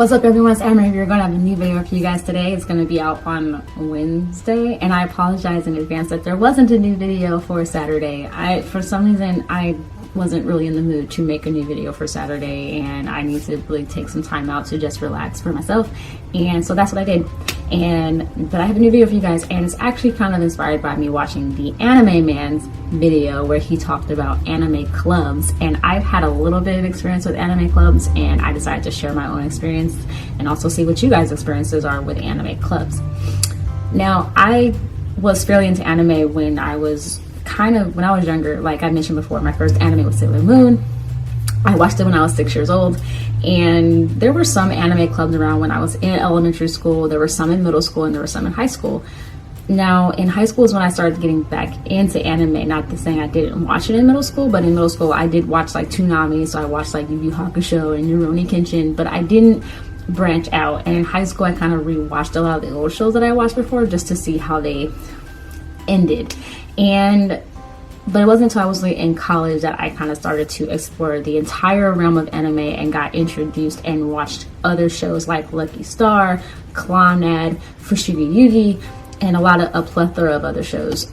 What's up everyone, it's Amber. We're going to have a new video for you guys today. It's going to be out on Wednesday, and I apologize in advance that there wasn't a new video for Saturday. For some reason, I wasn't really in the mood to make a new video for Saturday, and I need to really take some time out to just relax for myself, and so that's what I did. But I have a new video for you guys, and it's actually kind of inspired by me watching the Anime Man's video where he talked about anime clubs, and I've had a little bit of experience with anime clubs, and I decided to share my own experience and also see what you guys' experiences are with anime clubs. Now, I was fairly into anime when I was younger. Like I mentioned before, my first anime was Sailor Moon. I watched it when I was 6 years old, and there were some anime clubs around when I was in elementary school. There were some in middle school, and there were some in high school. Now, in high school is when I started getting back into anime. Not to saying I didn't watch it in middle school, but in middle school I did watch like Toonami, so I watched like Yu Yu Hakusho and Rurouni Kenshin, but I didn't branch out. And in high school I kind of rewatched a lot of the old shows that I watched before just to see how they ended. But it wasn't until I was in college that I kind of started to explore the entire realm of anime and got introduced and watched other shows like Lucky Star, Clannad, Fushigi Yugi, and a plethora of other shows,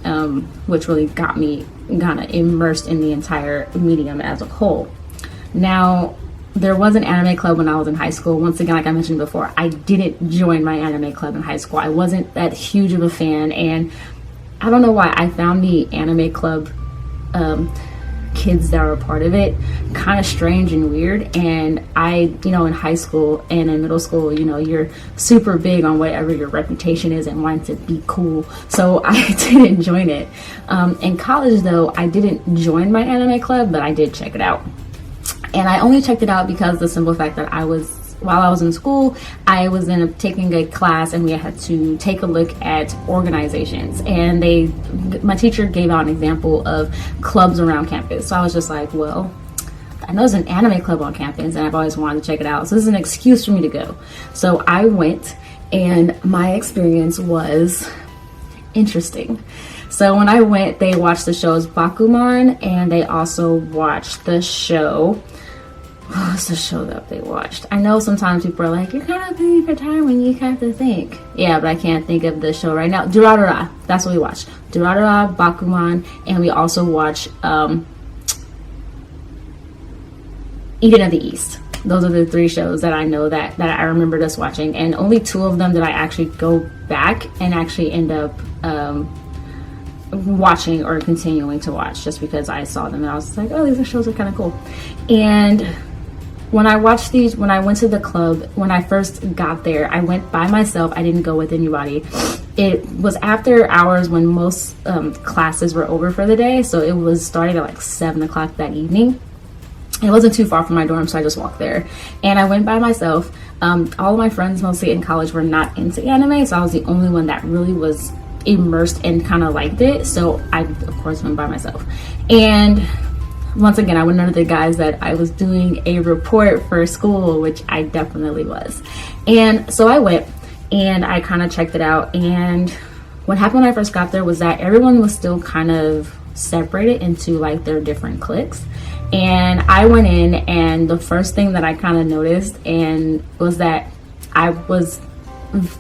which really got me kind of immersed in the entire medium as a whole. Now, there was an anime club when I was in high school. Once again, like I mentioned before, I didn't join my anime club in high school. I wasn't that huge of a fan, and I don't know why. I found the anime club kids that were a part of it kind of strange and weird. And in high school and in middle school, you're super big on whatever your reputation is and wanting to be cool. So I didn't join it. In college, though, I didn't join my anime club, but I did check it out. And I only checked it out because of the simple fact that while I was in school, I was taking a class, and we had to take a look at organizations, and my teacher gave out an example of clubs around campus. So I was just like, well, I know there's an anime club on campus, and I've always wanted to check it out, so this is an excuse for me to go. So I went, and my experience was interesting. So when I went, they watched the shows Bakuman, and they also watched the show. What's the show that they watched? I know sometimes people are like, you're kind of thinking for time when you have to think. Yeah, but I can't think of the show right now. Durarara. That's what we watched. Durarara, Bakuman, and we also watched Eden of the East. Those are the three shows that I know that I remembered us watching, and only two of them did I actually go back and actually end up watching or continuing to watch, just because I saw them and I was like, oh, these shows are kind of cool. And when I went to the club, when I first got there, I went by myself. I didn't go with anybody. It was after hours when most classes were over for the day, so it was starting at like 7 o'clock that evening. It wasn't too far from my dorm, so I just walked there. And I went by myself. All of my friends, mostly in college, were not into anime, so I was the only one that really was immersed and kind of liked it. So I, of course, went by myself. And once again, I went under the guise that I was doing a report for school, which I definitely was. And so I went and I kind of checked it out. And what happened when I first got there was that everyone was still kind of separated into like their different cliques. And I went in, and the first thing that I kind of noticed was that I was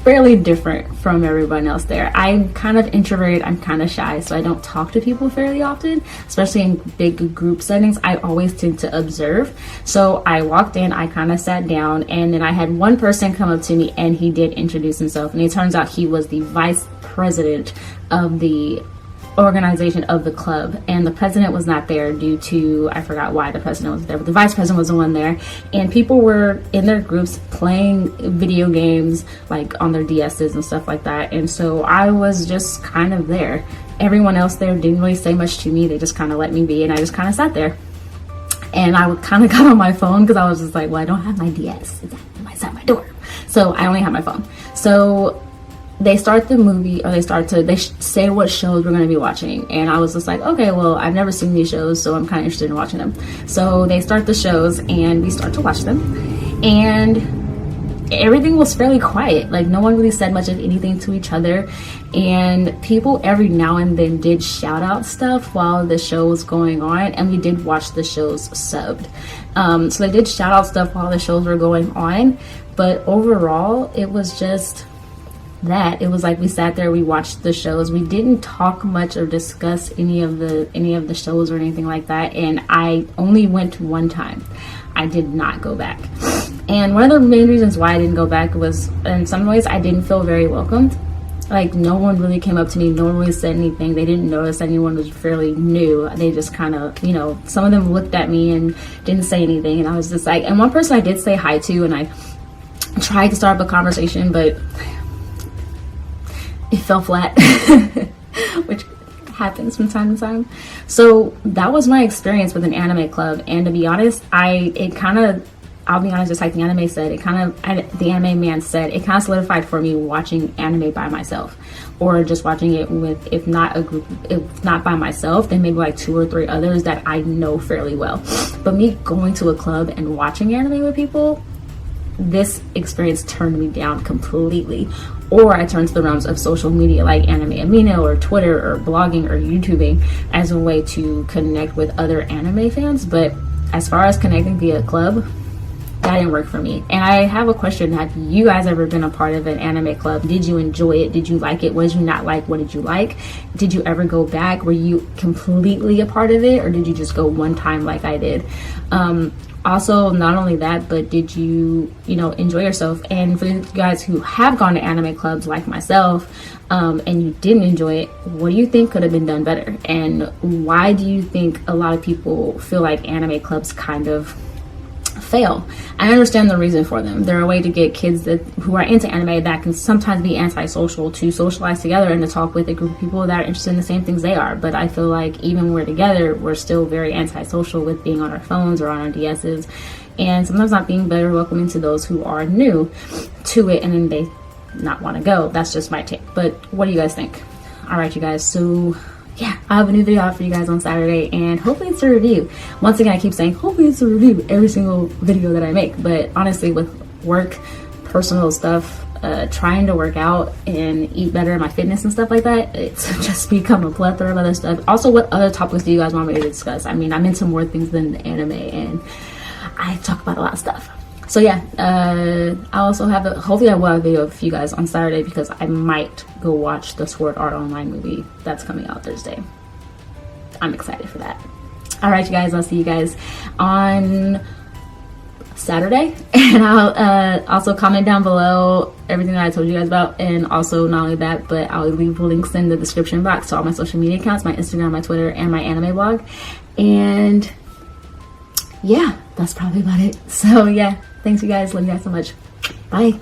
fairly different from everyone else there. I'm kind of introverted, I'm kind of shy, so I don't talk to people fairly often, especially in big group settings. I always tend to observe. So I walked in, I kind of sat down, and then I had one person come up to me, and he did introduce himself, and it turns out he was the vice president of the organization of the club, and the president was not there due to, I forgot why the president was there, but the vice president was the one there. And people were in their groups playing video games like on their DS's and stuff like that, and so I was just kind of there. Everyone else there didn't really say much to me. They just kind of let me be, and I just kind of sat there. And I kind of got on my phone because I was just like, well, I don't have my DS, it's at my door, so I only have my phone. So they start the movie, or they say what shows we're going to be watching, and I was just like, okay, well, I've never seen these shows, so I'm kind of interested in watching them. So they start the shows, and we start to watch them, and everything was fairly quiet. Like, no one really said much of anything to each other, and people every now and then did shout out stuff while the show was going on, and we did watch the shows subbed. So they did shout out stuff while the shows were going on, but overall it was just that. It was like we sat there, we watched the shows, we didn't talk much or discuss any of the shows or anything like that. And I only went one time. I did not go back. And one of the main reasons why I didn't go back was, in some ways, I didn't feel very welcomed. Like, no one really came up to me, no one really said anything. They didn't notice anyone was fairly new. They just kind of, you know, some of them looked at me and didn't say anything. And I was just like, and one person I did say hi to, and I tried to start up a conversation, but it fell flat, which happens from time to time. So that was my experience with an anime club. And to be honest, I'll be honest, just like the anime said, the anime man said, it kind of solidified for me watching anime by myself, or just watching it with, if not by myself, then maybe like 2 or 3 others that I know fairly well. But me going to a club and watching anime with people, this experience turned me down completely. Or I turned to the realms of social media like Anime Amino or Twitter or blogging or YouTubing as a way to connect with other anime fans. But as far as connecting via club, that didn't work for me. And I have a question: have you guys ever been a part of an anime club? Did you enjoy it? Did you like it? What did you not like? What did you like? Did you ever go back? Were you completely a part of it, or did you just go one time like I did? Also, not only that, but did you enjoy yourself? And for you guys who have gone to anime clubs like myself, and you didn't enjoy it, what do you think could have been done better? And why do you think a lot of people feel like anime clubs kind of fail? I understand the reason for them. They're a way to get kids who are into anime that can sometimes be antisocial to socialize together and to talk with a group of people that are interested in the same things they are. But I feel like even when we're together, we're still very antisocial with being on our phones or on our DSs, and sometimes not being better welcoming to those who are new to it and then they not want to go. That's just my take. But what do you guys think? All right, you guys. So yeah, I have a new video out for you guys on Saturday, and hopefully it's a review. Once again, I keep saying hopefully it's a review every single video that I make, but honestly, with work, personal stuff, trying to work out and eat better, my fitness and stuff like that, it's just become a plethora of other stuff. Also, what other topics do you guys want me to discuss? I mean, I'm into more things than anime, and I talk about a lot of stuff. So yeah, I also hopefully I will have a video for you guys on Saturday, because I might go watch the Sword Art Online movie that's coming out Thursday. I'm excited for that. All right, you guys, I'll see you guys on Saturday, and I'll also comment down below everything that I told you guys about. And also, not only that, but I'll leave links in the description box to all my social media accounts, my Instagram, my Twitter, and my anime blog. And yeah, that's probably about it. So yeah, thanks you guys, love you guys so much. Bye.